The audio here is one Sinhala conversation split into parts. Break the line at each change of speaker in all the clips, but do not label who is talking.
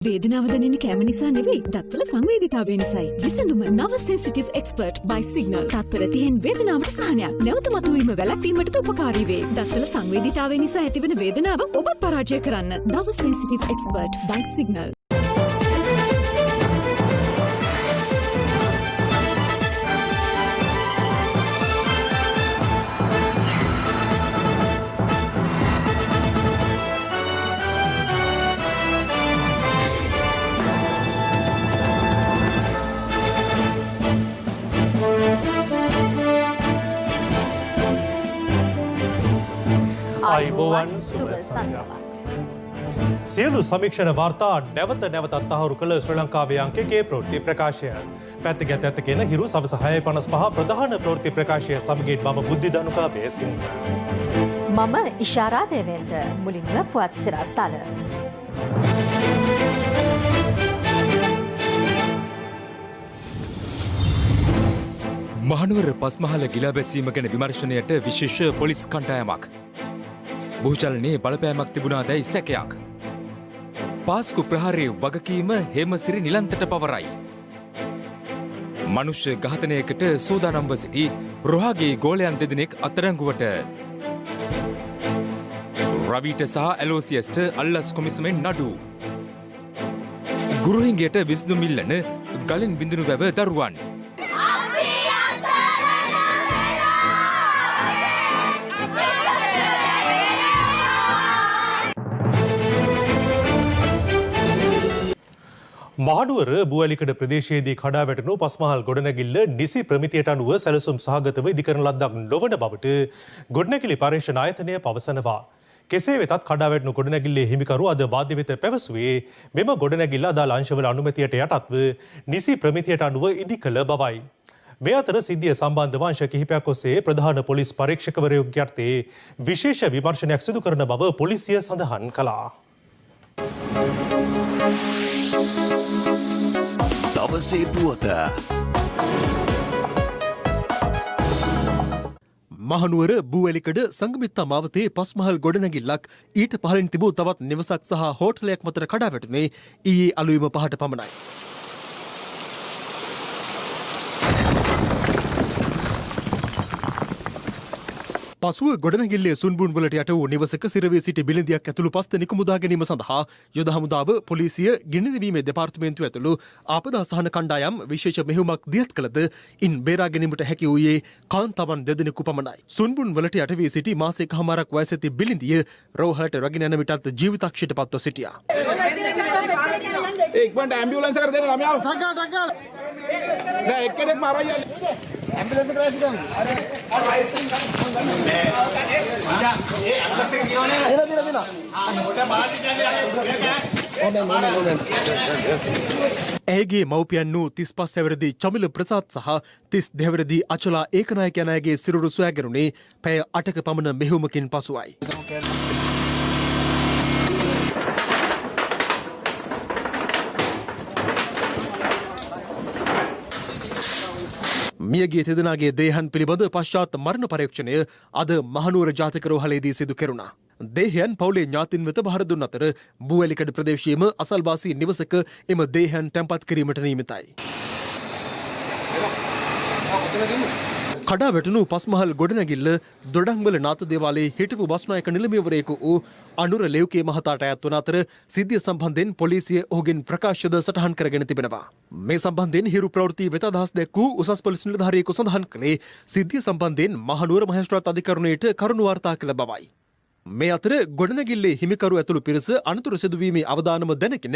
වේදනාව දැනෙන කැම නිසා නෙවෙයි දත්වල සංවේදීතාවය නිසායි. විසඳුම නව සෙන්සිටිව් එක්ස්පර්ට් by සිග්නල්. තත්පර 30න් වේදනාවට සහනයක්. නැවත මතුවීම වැළැක්වීමටද උපකාරී වේ. දත්වල සංවේදීතාවය නිසා ඇතිවන වේදනාව ඔබත් පරාජය කරන්න. නව සෙන්සිටිව් එක්ස්පර්ට් by සිග්නල්.
අයිබෝවන් සුබ සන්ධ්‍යාවක්. සියලු සමීක්ෂණ වාර්තා නැවත නැවතත් තහවුරු කළ ශ්‍රී ලංකාවේ අංකයේ ප්‍රවෘත්ති ප්‍රකාශය. පැත්තක ඇතගෙන හිරු සවස 6:55 ප්‍රධාන ප්‍රවෘත්ති ප්‍රකාශය සමගින් මම බුද්ධි ධනුකා බේසිංහ.
මම ඉෂාරා දේවේන්ද්‍ර. මුලින්ම පුවත් සිරස්තල.
මහනුවර පස්මහල ගිලා බැසීම ගැන විමර්ශනයට විශේෂ පොලිස් කණ්ඩායමක්. භූචලනයේ බලපෑමක් තිබුණාදැයි සැකයක්. පාස්කු ප්‍රහාරයේ වගකීම හේමසිරි නිලන්තට පවරයි. මනුෂ්‍ය ඝාතනයකට සූදානම්ව සිටි රොහාගේ ගෝලයන් දෙදෙනෙක් අත්අඩංගුවට. රවිට සහ ඇලෝසියස්ට අල්ලස් කොමිසමෙන් නඩු. ගුරුහිඟයට විසඳුම් ඉල්ලන ගලෙන් බිඳුණු වැව දරුවන්.
මහනුවර බුවැලිකඩ ප්‍රදේශයේදී කඩා වැටුණු පස්මහල් ගොඩනැගිල්ල නිසි ප්‍රමිතියට අනුව සැලසුම් සහගතව ඉදිකරන ලද්දක් නොවන බවට ගොඩනැගිලි පරීක්ෂණ ආයතනය පවසනවා. කෙසේ වෙතත් කඩා වැටුණු ගොඩනැගිල්ලේ හිමිකරු අද වාද්‍ය වෙත පැවසුවේ මෙම ගොඩනැගිල්ල අදාළ අංශවල අනුමැතියට යටත්ව නිසි ප්‍රමිතියට අනුව ඉදිකළ බවයි. මේ අතර සිද්ධිය සම්බන්ධව අංශ කිහිපයක් ඔස්සේ ප්‍රධාන පොලිස් පරීක්ෂකවරයෙකුගේ යටතේ විශේෂ විමර්ශනයක් සිදු කරන බව පොලිසිය සඳහන් කළා.
දවසේ පුවත. මහනුවර බූවැලිකඩ සංගමිත්තා මාවතේ පස්මහල් ගොඩනැගිල්ලක් ඊට පහළින් තිබූ තවත් නිවසක් සහ හෝටලයක් මතට කඩා වැටුනේ ඊයේ අලුයම 5ට පමණයි. පසුව ගොඩනැගිල්ලේ සුන්බුන් වලට යට වූ නිවසක සිරවී සිටි බිලිඳියක් ඇතුළු 5 දෙනෙකු මුදා ගැනීම සඳහා යුද හමුදාව පොලිසිය ගිනි නිවීමේ දෙපාර්තමේන්තුව ඇතුළු ආපදා සහන කණ්ඩායම් විශේෂ මෙහෙයුමක් දියත් කළද ඉන් බේරා ගැනීමට හැකි වූයේ කාන්තාවන් 2 දෙනෙකු පමණයි. සුන්බුන් වලට යට වී සිටි මාසයකමාරක් වයස ඇති බිලිඳිය රෝහලට රැගෙන යන විටත් ජීවිතක්ෂයට පත්ව සිටියා.
ඉක්මනට ඇම්බියුලන්ස් එකට දෙන්න ළමයාව. ටක්කල්. නෑ එක්කෙනෙක් මරයි යන්නේ. ඇම්බියුලන්ස් එකට ඇවිත් ගන්න.
ඇයගේ මව්පියන් වූ 35 හැවිරිදි චමිල ප්‍රසාද් සහ 32 හැවිරිදි අචලා ඒකනායක යන අයගේ සිරුරු සොයාගැනුනේ පැය 8ක පමණ මෙහෙයුමකින් පසුවයි. මියගිය තෙදෙනාගේ දේහයන් පිළිබඳ පශ්චාත් මරණ පරීක්ෂණය අද මහනුවර ජාතික රෝහලේදී සිදු කෙරුණා. දේහයන් පවුලේ ඥාතින් වෙත බහර දුන් අතර බූවැලිකඩ ප්‍රදේශයේම අසල්වාසී නිවසක එම දේහයන් තැන්පත් කිරීමට නියමිතයි. කඩා වැටුණු පස්මහල් ගොඩනැගිල්ල දොඩංවල නාථ දේවාලයේ හිටපු බස්නායක නිලමේවරයෙකු වූ අනුර ලෙව්කේ මහතාට අයත් වන අතර සිද්ධිය සම්බන්ධයෙන් පොලිසිය ඔහුගෙන් ප්‍රකාශද සටහන් කරගෙන තිබෙනවා. මේ සම්බන්ධයෙන් හිරු ප්‍රවෘත්ති වෙත අදහස් දැක්වූ උසස් පොලිස් නිලධාරියෙකු සඳහන් කළේ සිද්ධිය සම්බන්ධයෙන් මහනුවර මහේස්ත්‍රාත් අධිකරණයට කරුණු වාර්තා කළ බවයි. මේ අතර ගොඩනැගිල්ලේ හිමිකරු ඇතුළු පිරිස අනතුරු සිදුවීමේ අවදානම දැනගෙන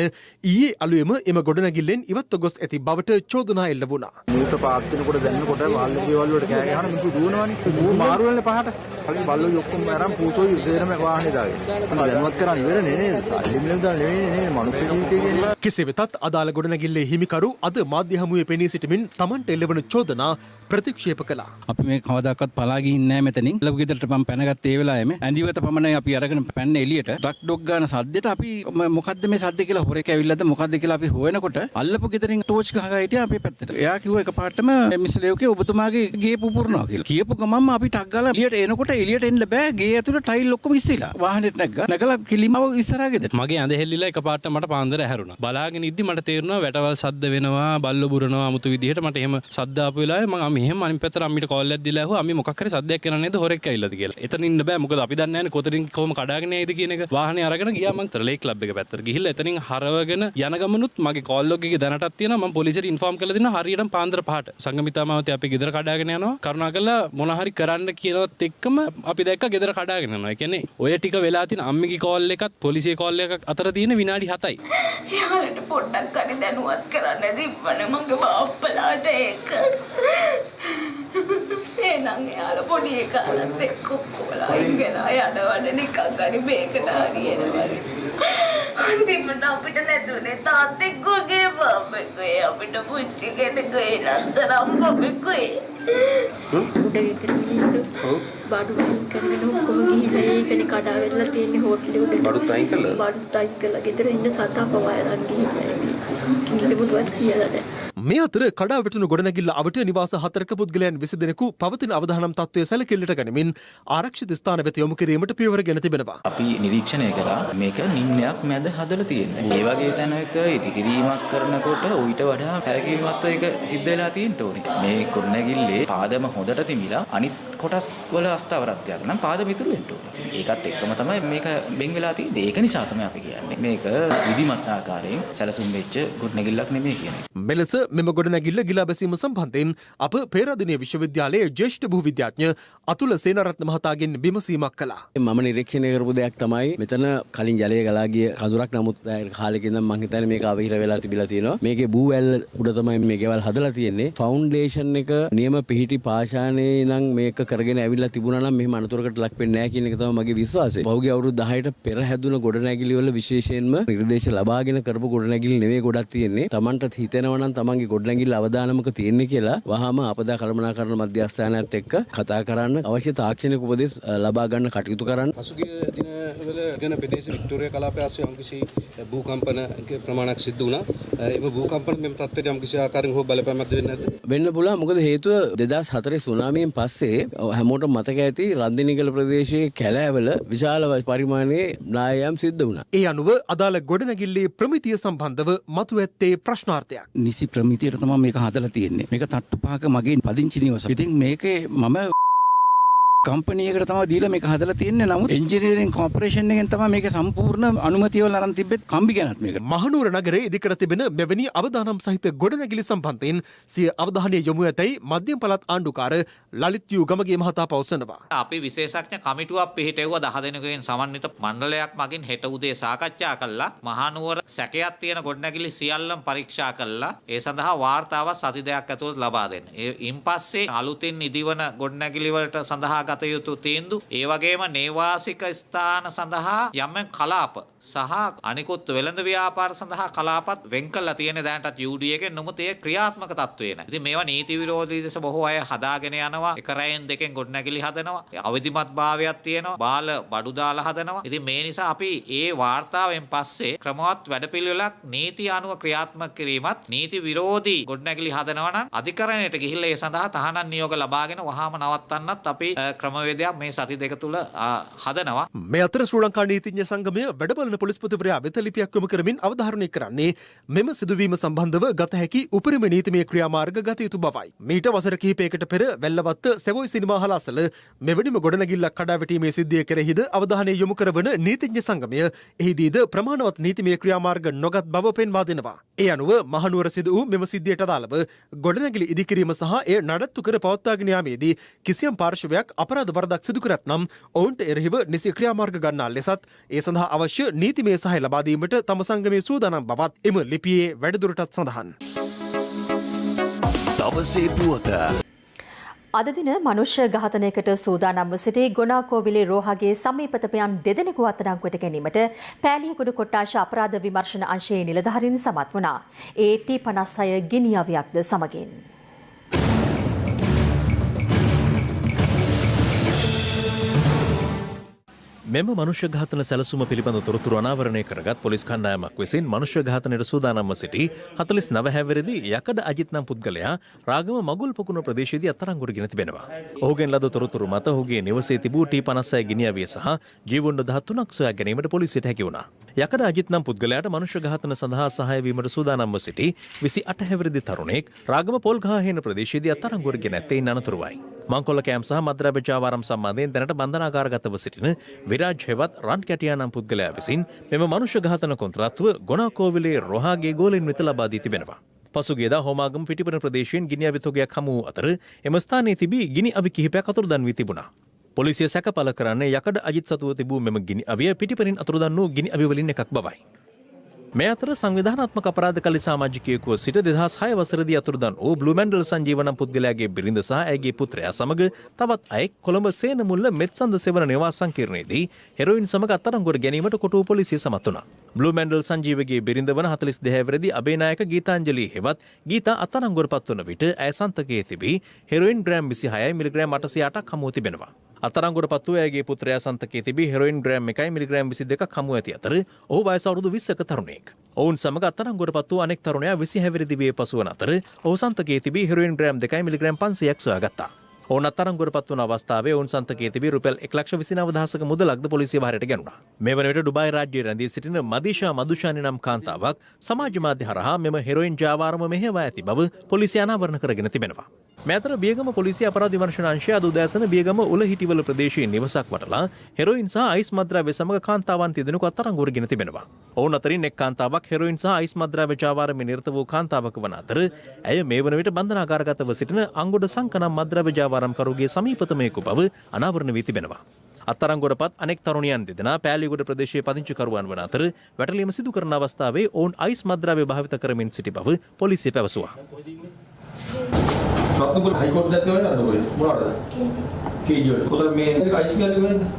ඊයේ අලුයම එම ගොඩනැගිල්ලෙන් ඉවත්ව ගොස් ඇති බවට චෝදනා එල්ල වුණා.
මූට පාත් වෙනකොට දැන්නකොට වාල්ලේ ගෙවල් වලට කෑ ගහන මිනිස්සු දුවනවනේ. මූ මාරු වෙනනේ පහට. කලින් බල්ලෝ ඔක්කොම අරන් පූසෝයි ඉස්සරම වාහනේ දාගෙන. දැනුවත් කරන්න ඉවරනේ නේද? ලිම්ලම් දාලා නෙවෙයි නේද? මනුස්ස ජීවිතය කියන්නේ.
කෙසේ වෙතත් අදාළ ගොඩනැගිල්ලේ හිමිකරු අද මාධ්‍ය හමුවේ පෙනී සිටමින් Tamanට එල්ලවන චෝදනා ප්‍රතික්ෂේප කළා.
අපි මේ කවදාකවත් පලා ගිහින් නැහැ මෙතනින්. ලබු ගෙදරට මම පැනගත්ත ඒ වෙලාවෙම ඇඳිවත පමණයි අපි අරගෙන පැන්න එළියට. ඩක් ඩොක් ගාන සද්දෙට අපි මොකද්ද මේ සද්ද කියලා හොරෙක් ඇවිල්ලාද මොකද්ද කියලා අපි හොයනකොට අල්ලපු ගෙදරින් ටෝච් ගහලා හිටියා අපේ පැත්තට. එයා කිව්වා එකපාරටම මිස් ලේව්කේ ඔබතුමාගේ ගේ පුපුරනවා කියලා. කියපු ගමන්ම අපි ටක් ගාලා එළියට එනකොට එළියට එන්න බෑ. ගේ ඇතුළේ ටයිල් ඔක්කොම ඉස්සිලා. වාහනේට නැගලා කිලිමව ඉස්සරහා ගෙදර.
මගේ ඇඳ හෙල්ලිලා එකපාරට මට පාන්දර ඇහැරුණා. බලාගෙන ඉද්දි මට තේරුණා වැටවල් සද්ද වෙනවා, බල්ල බුරනවා අමුතු විදිහට. මට එහෙම සද්ද ආපු වෙලාවේ මම මෙහෙම අනිත් පැත්තට අම්මිට කෝල් එකක් දීලා ඇහුවා අම්මි මොකක් හරි සද්දයක් කරන්නේ නේද හොරෙක් ඇවිල්ලාද කියලා. එතන ඉන්න බෑ මොකද අපි දන්නේ නැහැ කොතනින් කොහොම කඩාගෙන යයිද කියන එක. වාහනේ අරගෙන ගියා මං තරලේ ක්ලබ් එක පැත්තට. ගිහිල්ලා එතනින් හරවගෙන යන ගමනුත් මගේ කෝල් ලොග් එකේ දැනටත් තියෙනවා මම පොලිසියට ඉන්ෆෝම් කරලා දෙනවා හරියටම පාන්දර 5ට. සංගමිතා මාවතේ අපි ගෙදර කඩාගෙන යනවා. කරුණාකරලා මොන හරි කරන්න කියනවත් එක්කම අපි දැක්ක ගෙදර කඩාගෙන යනවා. ඒ කියන්නේ ඔය ටික වෙලා තියෙන අම්මිගේ කෝල් එකත් පොලිසියේ කෝල් එකක් අතර තියෙන විනාඩි 7යි.
යාලට පොඩ්ඩක් හරි දැනුවත් කරන්න තිබ්බනේ මගේ බාප්පලාට ඒක. එනං යාලා පොඩි එකාලත් එක්ක කොලා ඉගෙන යනවනේ නිකන් හරි මේකට හරියනවා. අන්තිමට අපිට නැතුනේ තාත්තෙක් ගෝගේ බබෙක්ගේ අපිට පුංචි කෙනෙක්ගේ නතරම් බබෙක්ගේ. බඩු කරගෙන ඔක්කොම ගිහිල්ලා ඒකනේ කඩාවැටලා තියෙන්නේ හෝටලෙ උඩ. බඩුත් අයින් කළා. බඩුත් අයින් කළා. ගෙදර ඉන්න සතා පවා අරන් ගිහිල්ලා කිසිමුදුවත් කියලා නැහැ.
මේ අතර කඩාවැටුණු ගොඩනැගිල්ල අවට නිවාස 4ක පුද්ගලයන් 20 දෙනෙකු පවතින අවදානම් තත්ත්වය සැලකිල්ලට ගනිමින් ආරක්ෂිත ස්ථාන වෙත යොමු කිරීමට පියවර ගෙන තිබෙනවා.
අපි නිරීක්ෂණය කරා මේක නිම්නයක් මැද හදලා තියෙනවා. මේ වගේ තැනක ඉදිකිරීමක් කරනකොට ඌට වඩා සැලකිලිමත්ව ඒක සිද්ධ වෙලා තියෙන්න ඕනේ. මේ ගොඩනැගිල්ලේ පාදම හොඳට තිමිලා අනිත් කොටස් වල අස්ථාවරත්වයක් නම් පාදම ඉතුරු වෙන්න ඕනේ. ඒකත් එක්කම තමයි මේක බෙන් වෙලා තියෙන්නේ. ඒක නිසා තමයි අපි කියන්නේ මේක විධිමත් ආකාරයෙන් සැලසුම් වෙච්ච ගොඩනැගිල්ලක් නෙමෙයි කියන්නේ.
මෙලෙස මෙම ගොඩනැගිල්ල ගිලා බැසීම සම්බන්ධයෙන් අප පේරාදෙණිය විශ්වවිද්‍යාලයේ ජ්‍යෙෂ්ඨ භූවිද්‍යාඥ අතුල සේනාරත්න මහතාගෙන් විමසීමක් කළා.
මම නිරීක්ෂණය කරපු දෙයක් තමයි මෙතන කලින් ජලය ගලා ගිය කඳුරක් නමුත් කාලෙක ඉඳන් මම හිතන්නේ මේක අවහිර වෙලා තිබිලා තියෙනවා. මේකේ බූ වැල් උඩ තමයි මේ ගෙවල් හදලා තියෙන්නේ. ෆවුන්ඩේෂන් එක නියම පිහිටි පාෂාණේ නම් මේක කරගෙන ඇවිල්ලා තිබුණා නම් මෙහෙම අනතුරකට ලක් වෙන්නේ නැහැ කියන එක තමයි මගේ විශ්වාසය. පහුගිය අවුරුදු 10ට පෙර හැදුන ගොඩනැගිලි වල විශේෂයෙන්ම නිර්දේශ ලබාගෙන කරපු ගොඩනැගිලි නෙවෙයි ගොඩක් තියෙන්නේ. Tamanට හිතෙනවා නම් තමන්ගේ ගොඩනැගිල්ල අවදානමක තියෙන්නේ කියලා වහාම අපදා කළමනාකරණ මධ්‍යස්ථානයත් එක්ක කතා කරන්න අවශ්‍ය තාක්ෂණික උපදෙස් ලබා ගන්න කටයුතු කරන්න.
පසුගිය දිනවල ගෙන ප්‍රදේශ වික්ටෝරියා කලාපයේ ආශ්‍රය යම්කිසි භූකම්පන ප්‍රමාණයක් සිද්ධ වුණා. එම භූකම්පන මෙම තත්ත්වයට යම්කිසි ආකාරයෙන් හෝ බලපෑමක් දෙන්නේ නැද්ද?
වෙන්න පුළුවන්. මොකද හේතුව 2004 සුනාමියෙන් පස්සේ හැමෝටම මතක ඇති රන්දිනිගල ප්‍රදේශයේ කැලෑවල විශාල පරිමාණයේ නායම් සිද්ධ වුණා.
ඒ අනුව අදාළ ගොඩනැගිල්ලේ ප්‍රමිතිය සම්බන්ධව මතු ඇත්තේ ප්‍රශ්නාර්ථයක්.
නිසි ප්‍රමිතියට තමයි මේක හදලා තියෙන්නේ. මේක තට්ටු පහක මගේ පදිංචි නිවස. ඉතින් මේකේ මම කම්පැනියකට තමයි දීලා මේක හදලා තියෙන්නේ. නමුත් එන්ජිනියරින් කෝපරේෂන් එකෙන් තමයි මේක සම්පූර්ණ අනුමැතිය වල අරන් තිබෙත් කම්බි ගැනත් මේක.
මහනුවර නගරයේ ඉදිකර තිබෙන මෙවැනි අවදානම් සහිත ගොඩනැගිලි සම්බන්ධයෙන් සිය අවධානය යොමු ඇතැයි මධ්‍යම පළාත් ආණ්ඩුකාර ලලිත් යූ ගමගේ මහතා පවසනවා.
අපි විශේෂඥ කමිටුවක් පිහිටෙව්වා 10 දෙනෙකුගෙන් සමන්විත මණ්ඩලයක් මගින් හෙට උදේ සාකච්ඡා කළා. මහනුවර සැකයක් තියෙන ගොඩනැගිලි සියල්ලම පරීක්ෂා කළා. ඒ සඳහා වාර්තාව සති දෙකක් ඇතුළත ලබා දෙන්න. ඉන් පස්සේ අලුතින් ඉදිවන ගොඩනැගිලි වලට සඳහා ගත යුතු තීන්දුව ඒ වගේම නේවාසික ස්ථාන සඳහා යම් කලාප සහ අනිකුත් වෙළඳ ව්‍යාපාර සඳහා කලාපත් වෙන් කළා තියෙන දැනටත් UD එකෙන් නමුත් ඒ ක්‍රියාත්මක තත්ත්වේ නැහැ. ඉතින් මේවා නීති විරෝධී ලෙස බොහෝ අය හදාගෙන යනවා. එක රැයෙන් දෙකෙන් ගොඩනැගිලි හදනවා. අවදිමත් භාවයක් තියෙනවා. බාල බඩු දාලා හදනවා. ඉතින් මේ නිසා අපි ඒ වාර්තාවෙන් පස්සේ ක්‍රමවත් වැඩපිළිවෙලක් නීති අනුව ක්‍රියාත්මක කිරීමත් නීති විරෝධී ගොඩනැගිලි හදනවා නම් අධිකරණයට ගිහිල්ලා ඒ සඳහා තහනම් නියෝග ලබාගෙන වහාම නවත්තන්නත් අපි ක්‍රමවේදයක් මේ සති දෙක තුල හදනවා.
මේ අතර ශ්‍රී ලංකා නීතිඥ සංගමය වැඩබලන පොලිස්පතිවරයා වෙත ලිපියක් යොමු කරමින් අවධාරණය කරන්නේ මෙම සිදුවීම සම්බන්ධව ගත හැකි උපරිම නීතිමය ක්‍රියාමාර්ග ගත යුතු බවයි. මීට වසර කිහිපයකට පෙර වැල්ලවත්ත සෙවොයි සිනමා හලාසල මෙවැනිම ගොඩනැගිල්ලක් කඩාවැටීමේ සිද්ධිය කෙරෙහිද අවධානය යොමු කරවන නීතිඥ සංගමය එහිදීද ප්‍රමාණවත් නීතිමය ක්‍රියාමාර්ග නොගත් බව පෙන්වා දෙනවා. ඒ අනුව මහනුවර සිදු වූ මෙම සිද්ධියට අදාළව ගොඩනැගිලි ඉදිකිරීම සහ එය නඩත්තු කර පවත්වාගෙන යාමේදී කිසියම් පාර්ශවයක් අපරාධ වරදක් සිදු කර ඇතනම් ඔවුන්ට එරෙහිව නිසි ක්‍රියාමාර්ග ගන්නා ලෙසත් ඒ සඳහා අවශ්‍ය නීතිමය සහාය ලබා දීමට තම සංගමයේ සූදානම් බවත් එම ලිපියේ වැඩිදුරටත් සඳහන්.
දවසේ පුවත
අද දින මනුෂ්‍ය ඝාතනයකට සූදානම්ව සිටි ගොනාකෝවිලේ රෝහගේ සමීපතපයන් දෙදෙනෙකු අත්අඩංගුවට ගැනීමට පෑලියගොඩ කොට්ටාශ අපරාධ විමර්ශන අංශයේ නිලධාරීන් සමත් වුණා. ඒ T56 ගිනි අවියක්ද සමගින්.
මෙම මනුෂ්‍ය ඝාතන සැලසුම පිළිබඳ තොරතුරු අනාවරණය කරගත් පොලිස් කණ්ඩායමක් විසින් මනුෂ්‍ය ඝාතනයට සූදානම්ව සිටි 49 හැවිරිදි යකඩ අජිත් නම් පුද්ගලයා රාගම මගුල් පොකුණ ප්‍රදේශයේදී අත්අඩංගුවට ගෙන තිබෙනවා. ඔහුගෙන් ලද තොරතුරු මත ඔහුගේ නිවසේ තිබූ T56 ගිනි අවිය සහ ජීවුණ්ඩ 13ක් සොයා ගැනීමට පොලිසියට හැකි වුණා. යකඩ අජිත් නම් පුද්ගලයාට මනුෂ්‍ය ඝාතන සඳහා සහාය වීමට සූදානම්ව සිටි 28 හැවිරිදි තරුණයෙක් රාගම පොල්ගහහේන ප්‍රදේශයේදී අත්අඩංගුවට ගෙන ඇත්තේ අනතුරුවයි. මංකොල්ල කෑම් සහ මද්ද්‍රව්‍ය ජාවාරම් සම්බන්ධයෙන් දැනට බන්ධනාගාරගතව සිටින විරාජ් හෙවත් රන් කැටියා නම් පුද්ගලයා විසින් මෙම මනුෂ්‍ය ඝාතන කොන්ත්‍රාත්තුව ගොනාකෝවිලේ රොහාගේ ගෝලෙන් වෙත ලබා දී තිබෙනවා. පසුගියදා හෝමාගම පිටිපන ප්‍රදේශයෙන් ගිනි අවි තොගයක් හමු වූ අතර එම ස්ථානයේ තිබී ගිනි අවි කිහිපයක් අතුරුදන් වී තිබුණා. පොලිසිය සැකපල කරන්නේ යකඩ අජිත් සතුව තිබූ මෙම ගිනි අවිය පිටිපනින් අතුරුදන් වූ ගිනි අවි වලින් එකක් බවයි. මේ අතර සංවිධානාත්මක අපරාධකාරී සමාජිකයෙකුව සිට 2006 වසරේදී අතුරුදන් වූ බ්ලූ මැන්ඩල් සංජීවනම් පුද්ගලයාගේ බිරිඳ සහ ඇයගේ පුත්‍රයා සමග තවත් අයෙක් කොළඹ සේනමුල්ල මෙත්සන්ද සෙවන නිවාස සංකීර්ණයේදී හෙරොයින් සමග අත්අඩංගුවට ගැනීමට කොටුව පොලිසිය සමත් වුණා. බ්ලූ මැන්ඩල් සංජීවගේ බිරිඳ වන 42 හැවිරිදි අබේනායක ගීතාංජලි හෙවත් ගීතා අත්අඩංගුවට පත්වන විට ඇය සන්තකයේ තිබී හෙරොයින් ග්‍රෑම් 26 මිලිග්‍රෑම් 808ක් හමුව තිබෙනවා. අත්අඩංගුවට පත් වූ ඇයගේ පුත්‍රයා සන්තකයේ තිබී හෙරොයින් ග්‍රෑම් 1 මිලිග්‍රෑම් 22ක් හමුව ඇති අතර ඔහු වයස අවුරුදු 20ක තරුණයෙක්. ඔවුන් සමග අත්අඩංගුවට පත් වූ අනෙක් තරුණයා 20 හැවිරිදි වේ පසුවන අතර ඔහු සන්තකයේ තිබී හෙරොයින් ග්‍රෑම් 2 මිලිග්‍රෑම් 500ක් සොයාගත්තා. ඔවුන් අත්අඩංගුවට පත් වන අවස්ථාවේ ඔවුන් සන්තකයේ තිබී රුපියල් 1,29,000ක මුදලක්ද පොලිසිය භාරයට ගැනුණා. මේ වන විට ඩුබායි රාජ්‍යයේ රැඳී සිටින මදීෂා මදුෂානි නම් කාන්තාවක් සමාජ මාධ්‍ය හරහා මෙම හෙරොයින් ජාවාරම මෙහෙයවා ඇති බව පොලිසිය අනාවරණ කරගෙන තිබෙනවා. මේ අතර බියගම පොලිසිය අපරාධ විමර්ශන අංශය අද උදෑසන බියගම උලහිටිවල ප්‍රදේශයේ නිවසක් වටලා හෙරොයින් සහ අයිස් මද්ද්‍රව්‍ය සමග කාන්තාවන් තිදෙනෙකු අත්අඩංගුවට ගෙන තිබෙනවා. ඔවුන් අතරින් එක් කාන්තාවක් හෙරොයින් සහ අයිස් මද්ද්‍රව්‍ය ජාවාරමේ නිරත වූ කාන්තාවක වන අතර ඇය මේ වන විට බන්ධනාගාරගතව සිටින අංගොඩ සංකනම් මද්ද්‍රව්‍ය ජාවාරම්කරුගේ සමීපතමයෙකු බව අනාවරණ වී තිබෙනවා. අත්අඩංගුවටපත් අනෙක් තරුණියන් දෙදෙනා පෑලියගොඩ ප්‍රදේශයේ පදිංචිකරුවන් වන අතර වැටලීම සිදු කරන අවස්ථාවේ ඔවුන් අයිස් මද්ද්‍රව්‍ය භාවිත කරමින් සිටි බව පොලිසිය පැවසුවා.
රත්නපුර හයිකෝට් දැක්කේ වෙන්නේ අද කොහෙද මොනවද කේජී වල කොහොමද මේ අයිස් ගන්න වෙන්නේ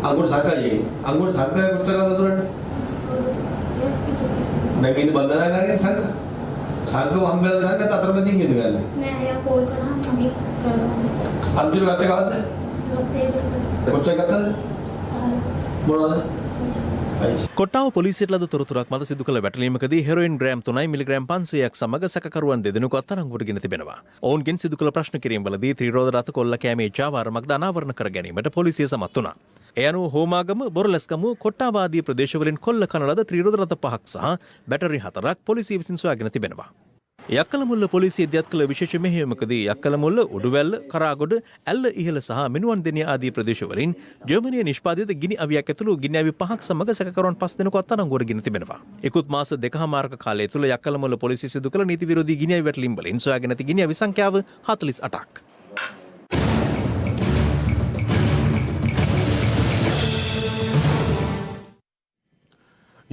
අඟුරු සංකල්පයේ කොච්චර ගන්නද දුරට දැන් ඉන්න බන්ධනාගාරයේ සංකල්ප හම්බෙලා ගන්න නැත්නම් අතරමැදින් ඉඳ ගන්න නෑ අයියා කෝල් කරා මම කරනවා අන්තිම ගත්තේ කවද්ද කොච්චර ගත්තද මොනවද
කොට්ටාව පොලිසියට ලද තොරතුරක් මත සිදු කළ වැටලීමකදී හෙරොයින් ග්‍රෑම් 3 මිලිග්‍රෑම් 500ක් සමග සැකකරුවන් දෙදෙනෙකු අත්අඩංගුවට ගෙන තිබෙනවා. ඔවුන්ගෙන් සිදු කළ ප්‍රශ්න කිරීම්වලදී ත්‍රිරෝද රථ කොල්ල කෑමේ ජාවාරමක්ද අනාවරණ කර ගැනීමට පොලිසිය සමත් වුණා. ඒ අනුව හෝමාගම බොරලැස්කම කොට්ටාව ආදී ප්‍රදේශවලින් කොල්ල කන ලද ත්‍රිරෝද රථ 5ක් සහ බැටරි 4ක් පොලිසිය විසින් සොයාගෙන තිබෙනවා. යක්කලමුල්ල පොලිසිය ඉදිරිපත් කළ විශේෂ මෙහෙයුමකදී යක්කලමුල්ල උඩුවැල්ල කරාගොඩ ඇල්ල ඉහළ සහ මිනුවන් දෙනිය ආදී ප්‍රදේශවලින් ජර්මනිය නිෂ්පාදිත ගිනි අවියක් ඇතුළු ගිනි අවි 5ක් සමග සැකකරුවන් 5 දෙනෙකු අත්අඩංගුවට ගෙන තිබෙනවා. ඉකුත් මාස 2කමාරක කාලය තුළ යක්කලමුල්ල පොලිසිය සිදු කළ නීති විරෝධී ගිනි අවි වැටලීම් වලින් සොයාගෙන ඇති ගිනි අවි සංඛ්‍යාව 48ක්.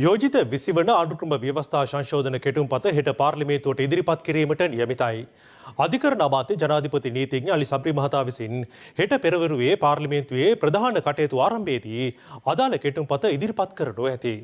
යෝජිත 20 වන ආණ්ඩුක්‍රම ව්‍යවස්ථා සංශෝධන කෙටුම්පත හෙට පාර්ලිමේන්තුවට ඉදිරිපත් කිරීමට නියමිතයි. අධිකරණ අමාත්‍ය ජනාධිපති නීතිඥ අලි සබ්රි මහතා විසින් හෙට පෙරවරුවේ පාර්ලිමේන්තුවේ ප්‍රධාන කටයුතු ආරම්භයේදී අදාළ කෙටුම්පත ඉදිරිපත් කරනු ඇති.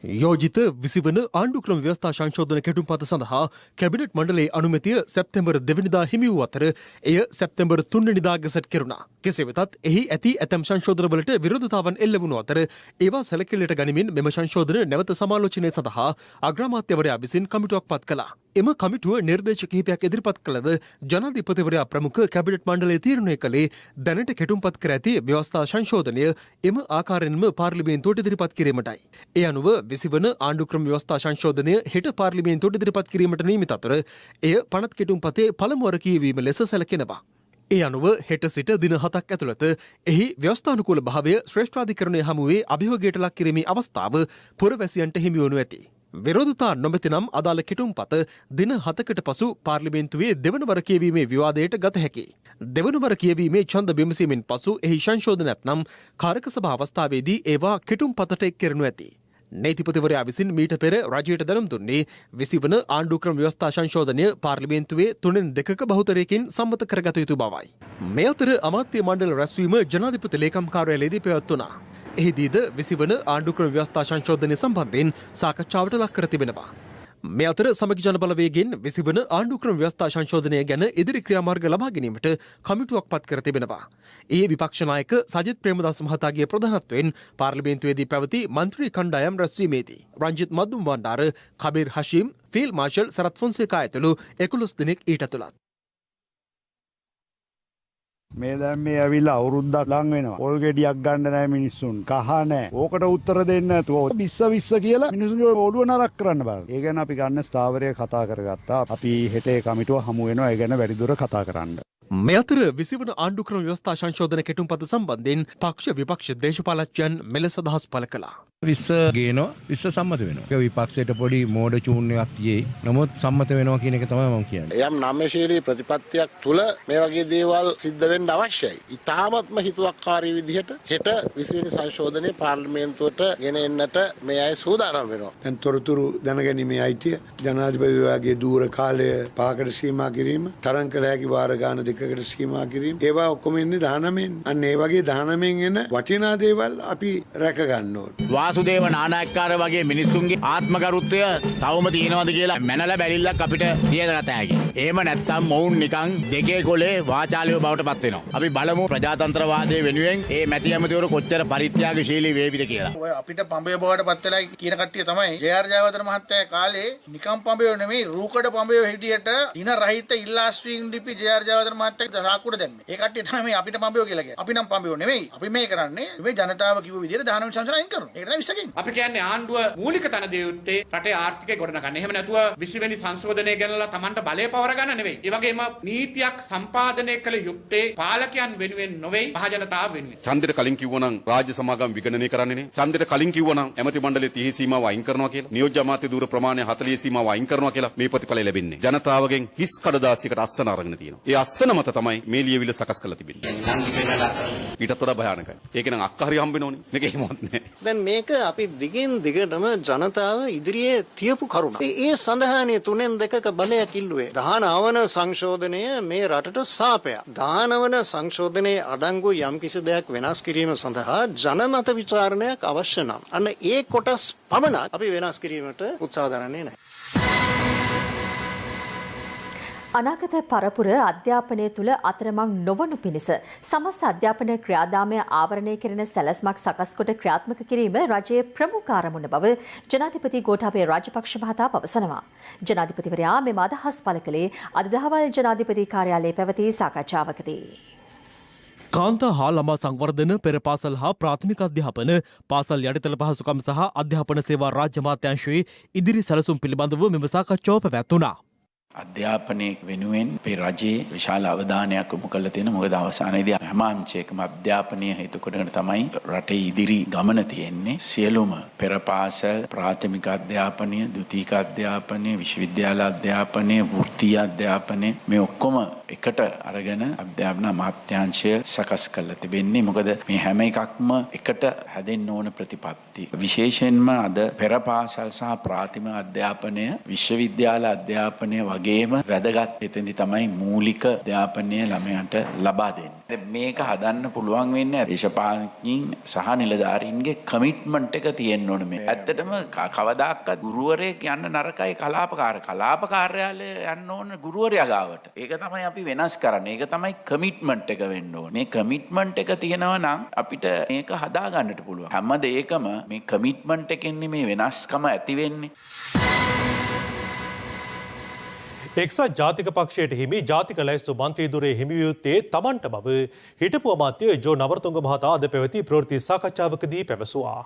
යෝජිත 20 වන ආණ්ඩුක්‍රම ව්‍යවස්ථා සංශෝධන කෙටුම්පත සඳහා කැබිනට් මණ්ඩලයේ අනුමැතිය සැප්තැම්බර් 2 වෙනිදා හිමි වූ අතර එය සැප්තැම්බර් 3 වෙනිදා ගැසට් කෙරුණා. කෙසේ වෙතත් එහි ඇති ඇතැම් සංශෝධනවලට විරෝධතාවන් එල්ල වුණු අතර ඒවා සැලකිල්ලට ගනිමින් මෙම සංශෝධන නැවත සමාලෝචනය සඳහා අග්‍රාමාත්‍යවරයා විසින් කමිටුවක් පත් කළා. එම කමිටුව නිර්දේශ කිහිපයක් ඉදිරිපත් කළද ජනාධිපතිවරයා ප්‍රමුඛ කැබිනට් මණ්ඩලය තීරණය කළේ දැනට කෙටුම්පත් කර ඇති ව්‍යවස්ථා සංශෝධනය එම ආකාරයෙන්ම පාර්ලිමේන්තුවට ඉදිරිපත් කිරීමටයි. ඒ අනුව 20 වන ආණ්ඩුක්‍රම ව්‍යවස්ථා සංශෝධනය හෙට පාර්ලිමේන්තුවට ඉදිරිපත් කිරීමට නියමිත අතර එය පනත් කෙටුම්පතේ පළමු වර කියවීම ලෙස සැලකෙනවා. ඒ අනුව හෙට සිට දින 7ක් ඇතුළත එහි ව්‍යවස්ථානුකූල භාවය ශ්‍රේෂ්ඨාධිකරණය හමුවේ අභියෝගයට ලක් කිරීමේ අවස්ථාව පුරවැසියන්ට හිමි වනු ඇති. විරෝධතා නොමැති නම් අදාළ කෙටුම්පත දින 7කට පසු පාර්ලිමේන්තුවේ දෙවන වර කියවීමේ විවාදයට ගත හැකියි. දෙවන වර කියවීමේ ඡන්ද විමසීමෙන් පසු එහි සංශෝධන නැත්නම් කාරක සභා අවස්ථාවේදී ඒවා කෙටුම්පතට එක් කරනු ඇති. නීතිපතිවරයා විසින් මීට පෙර රජයට දැනුම් දුන්නේ 20 වන ආණ්ඩුක්‍රම ව්‍යවස්ථා සංශෝධනය පාර්ලිමේන්තුවේ 3/2ක බහුතරයකින් සම්මත කරගත යුතු බවයි. මේ අතර අමාත්‍ය මණ්ඩල රැස්වීම ජනාධිපති ලේකම් කාර්යාලයේදී පැවැත්වුණා. එහිදීද 20 වන ආණ්ඩුක්‍රම ව්‍යවස්ථා සංශෝධනය සම්බන්ධයෙන් සාකච්ඡාවට ලක් කර තිබෙනවා. මේ අතර සමගි ජනබලවේගෙන් විසිවන ආණ්ඩුක්‍රම ව්‍යවස්ථා සංශෝධනය ගැන ඉදිරි ක්‍රියාමාර්ග ලබා ගැනීමට කමිටුවක් පත් කර තිබෙනවා. ඒ විපක්ෂ නායක සජිත් ප්‍රේමදාස මහතාගේ ප්‍රධානත්වයෙන් පාර්ලිමේන්තුවේදී පැවති මන්ත්‍රී කණ්ඩායම් රැස්වීමේදී රංජිත් මද්දුම් වණ්ඩාර, කබීර් හෂීම්, ෆීල්ඩ් මාර්ෂල් සරත් ෆොන්සේකා ඇතුළු 11 දෙනෙක් ඊට ඇතුළත්.
මේ දැන් මේ ඇවිල්ලා අවුරුද්දක් ලං වෙනවා. පොල් ගෙඩියක් ගන්න නැහැ මිනිස්සුන්. කහ නැහැ. ඕකට උත්තර දෙන්න නැතුව විස්ස කියලා මිනිස්සුන්ගේ ඔළුව නරක් කරන්න බෑ. ඒ ගැන අපි ගන්න ස්ථාවරය කතා කරගත්තා. අපි හෙටේ කමිටුව හමු වෙනවා. ඒ ගැන වැඩිදුර කතා කරන්න.
මේ අතර විසිවන ආණ්ඩුක්‍රම ව්‍යවස්ථා සංශෝධන කෙටුම්පත සම්බන්ධයෙන් පක්ෂ විපක්ෂ දේශපාලඥයන් මෙලෙස අදහස් පළ කළා.
විස්ස ගේනවා විස්ස සම්මත වෙනවා. ඒක විපක්ෂයට පොඩි මෝඩ චූර්ණයක් තියේ. නමුත් සම්මත වෙනවා කියන එක තමයි මම කියන්නේ.
යම් නාමශීලී ප්‍රතිපත්තියක් තුල මේ වගේ දේවල් සිද්ධ වෙන්න අවශ්‍යයි. ඉතාමත්ම හිතුවක්කාරී විදිහට හෙට 20 වෙනි සංශෝධනයේ පාර්ලිමේන්තුවට ගෙන එන්නට මේ අය සූදානම් වෙනවා.
දැන් තොරතුරු දැනගැනීමේ අයිතිය ජනාධිපතිවරයාගේ දූර කාලය පහකට සීමා කිරීම, තරම් කළ හැකි වාර ගාන දෙකකට සීමා කිරීම, ඒවා ඔක්කොම ඉන්නේ 19න්. අන්න ඒ වගේ 19න් එන වටිනා දේවල් අපි රැක ගන්න ඕනේ.
වාසුදේව නානායක්කාර වගේ මිනිස්සුන්ගේ ආත්මගරුත්වය තවම තියෙනවද කියලා මැනලා බැලිල්ලක් අපිට තියගත හැකියි. එහෙම නැත්නම් මොවුන් නිකන් දෙකේ කොලේ වාචාලියෝ බවට පත් වෙනවා. අපි බලමු ප්‍රජාතන්ත්‍රවාදයේ වෙනුවෙන් මේ මැති ඇමතිවරු කොච්චර පරිත්‍යාගශීලී වේවිද කියලා.
ඔය අපිට පඹය බවට පත් වෙලා කියන කට්ටිය තමයි ජේ.ආර්. ජයවර්ධන මහත්තයා කාලේ නිකම් පඹයෝ නෙමෙයි රූකඩ පඹයෝ හිටියට දින රහිත ඉල්ලාස්ට්‍රීම් ලිපි ජේ.ආර්. ජයවර්ධන මහත්තයා සාක්කුවට දැම්මේ. ඒ කට්ටිය තමයි අපිට පඹයෝ කියලා කියන්නේ. අපි නම් පඹයෝ නෙමෙයි. අපි මේ කරන්නේ මේ ජනතාව කිව්ව විදිහට 19 සංසාරයෙන් කරනවා. ඒක තමයි විශ්සකින්.
අපි කියන්නේ ආණ්ඩුව මූලික තන දේ යුත්තේ රටේ ආර්ථිකය ගොඩනගන්න. එහෙම නැතුව 20 වෙනි සංශෝධනය ගැනලා Tamanට බලය පවර ගන්න නෙවෙයි. ඒ වගේම නීතියක් සම්පාදනය කළ යුත්තේ පාලකයන් වෙනුවෙන් නොවේ මහජනතාව වෙනුවෙන්.
ඡන්දෙට කලින් කිව්වනම් රාජ්‍ය සමාගම් විගණනය කරන්නේ නේ. ඡන්දෙට කලින් කිව්වනම් ඇමති මණ්ඩලයේ 30 සීමාව අයින් කරනවා කියලා. නියෝජ්‍ය අමාත්‍ය දූර ප්‍රමාණය 40 සීමාව අයින් කරනවා කියලා මේ ප්‍රතිඵල ලැබෙන්නේ. ජනතාවගෙන් හිස් කඩදාසියකට අස්සන අරගෙන තියෙනවා. ඒ අස්සන මත තමයි මේ ලියවිල්ල සකස් කරලා තිබෙන්නේ. ඊටත් වඩා භයානකයි. ඒක නම් අක්ක හරි හම්බ වෙනෝනේ. මේක එහෙමවත් නෑ.
දැන් මේක අපි දිගින් දිගටම ජනතාව ඉදිරියේ තියපු කරුණ. ඒ සඳහානේ 3/2ක බලයක් ඉල්ලුවේ. 19 වන සංශෝධනය මේ රටට සාපයක්. 19 වන සංශෝධනයේ අඩංගු යම්කිසි දෙයක් වෙනස් කිරීම සඳහා ජනමත විචාරණයක් අවශ්‍ය නම් අන්න ඒ කොටස් පමණක් අපි වෙනස් කිරීමට උත්සාහ දරන්නේ නැහැ.
අනාගත පරපුර අධ්‍යාපනය තුළ අතරමං නොවනු පිණිස සමස්ත අධ්‍යාපන ක්‍රියාදාමය ආවරණය කරන සැලැස්මක් සකස් කොට ක්‍රියාත්මක කිරීම රජයේ ප්‍රමුඛ අරමුණ බව ජනාධිපති ගෝඨාභය රාජපක්ෂ මහතා පවසනවා. ජනාධිපතිවරයා මෙම අදහස් පළ කළේ අද දහවල් ජනාධිපති කාර්යාලයේ පැවති සාකච්ඡාවකදී.
කාන්තා හා ළමා සංවර්ධන පෙර පාසල් හා ප්‍රාථමික අධ්‍යාපන පාසල් යටිතල පහසුකම් සහ අධ්‍යාපන සේවා රාජ්‍ය අමාත්‍යාංශයේ ඉදිරි සැලසුම් පිළිබඳව මෙම සාකච්ඡාව පැවැත්වුණා.
අධ්‍යාපනය වෙනුවෙන් අපේ රජයේ විශාල අවධානයක් යොමු කරලා තියෙනවා. මොකද අවසානයේදී හැම අංශයකම අධ්‍යාපනය හේතු කොටගෙන තමයි රටේ ඉදිරි ගමන තියෙන්නේ. සියලුම පෙර පාසල්, ප්‍රාථමික අධ්‍යාපනය, ද්විතීක අධ්‍යාපනය, විශ්වවිද්‍යාල අධ්‍යාපනය, වෘත්තීය අධ්‍යාපනය මේ ඔක්කොම එකට අරගෙන අධ්‍යාපන අමාත්‍යාංශය සකස් කරලා තිබෙන්නේ. මොකද මේ හැම එකක්ම එකට හැදෙන්න ඕන ප්‍රතිපත්ති. විශේෂයෙන්ම අද පෙර පාසල් සහ ප්‍රාථමික අධ්‍යාපනය, විශ්වවිද්‍යාල අධ්‍යාපනය වගේම වැදගත් එතනදි තමයි මූලික අධ්‍යාපනය ළමයන්ට ලබා දෙන්නේ. මේක හදන්න පුළුවන් වෙන්නේ දේශපාලනඥයින් සහ නිලධාරීන්ගේ කමිට්මන්ට් එක තියෙන්න ඕනේ මේ. ඇත්තටම කවදාකවත් ගුරුවරයෙක් යන්න නරකයි කලාප කාර්යාලය යන්න ඕන ගුරුවරයා ගාවට. ඒක තමයි අපි වෙනස් කරන්නේ. ඒක තමයි කමිට්මන්ට් එක වෙන්න ඕනේ. මේ කමිට්මන්ට් එක තියෙනවා නම් අපිට මේක හදා ගන්නට පුළුවන්. හැම දෙයකම මේ කමිට්මන්ට් එකෙන් මේ වෙනස්කම ඇති වෙන්නේ.
එක්සත් ජාතික පක්ෂයට හිමි ජාතික ලැයිස්තු මන්ත්‍රී දුරේ හිමි යුත්තේ තමන්ට බව හිටපු අමාත්‍ය ජෝ නවරතුංග මහතා අද පැවති ප්‍රවෘත්ති සාකච්ඡාවකදී පැවසුවා.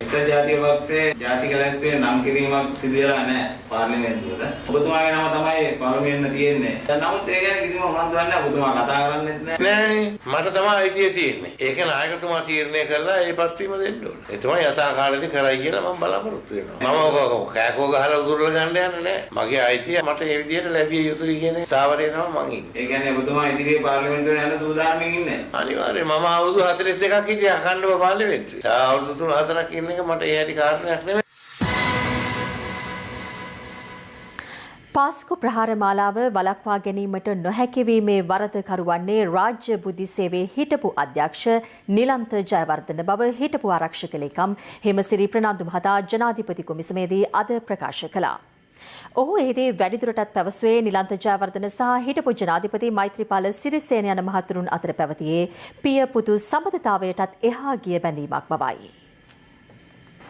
එක්සත් ජාතික පක්ෂයේ ජාතික ලැයිස්තුවේ නම් කිරීමක් සිදු වෙලා නැහැ පාර්ලිමේන්තුවට. ඔබතුමාගේ නම තමයි පාර්ලිමේන්තුවේ තියෙන්නේ. නමුත් ඒ ගැන කිසිම උනන්දුවක් නැහැ. ඔබතුමා කතා කරන්නේත් නැහැ.
නෑනේ මට තමයි අයිතිය තියෙන්නේ. ඒක නායකතුමා තීරණය කළා ඒ පත්වීම දෙන්න ඕනේ. ඒ තමයි යථා කාලෙදි කරයි කියලා මම බලාපොරොත්තු වෙනවා. මම කෑකෝ ගහලා උදුරලා ගන්න යන්නේ නැහැ. මගේ අයිතිය මට ඒ විදිහට ලැබිය යුතුයි කියන ස්ථාවරේ තමයි මං ඉන්නේ.
ඒ කියන්නේ ඔබතුමා ඉදිරියේ පාර්ලිමේන්තුවේ යන සූදානම්මින් ඉන්නේ.
අනිවාර්යයෙන් මම අවුරුදු 42ක් හිටියා අඛණ්ඩව පාර්ලිමේන්තුවේ. අවුරුදු 3-4ක් ඉන්න එක මට ඒ හැටි කාරණයක් නෙවෙයි.
පාස්කු ප්‍රහාර මාලාව වළක්වා ගැනීමට නොහැකිවීමේ වරදකරු වන්නේ රාජ්‍ය බුද්ධි සේවයේ හිටපු අධ්‍යක්ෂ නිලන්ත ජයවර්ධන බව හිටපු ආරක්ෂක ලේකම් හේමසිරි ප්‍රනාන්දු මහතා ජනාධිපති කොමිසමේදී අද ප්‍රකාශ කළා. ඔහු එහිදී වැඩිදුරටත් පැවසුවේ නිලන්ත ජයවර්ධන සහ හිටපු ජනාධිපති මෛත්‍රීපාල සිරිසේන යන මහතුරුන් අතර පැවතියේ පිය පුතු සම්බන්ධතාවයටත් එහා ගිය බැඳීමක් බවයි.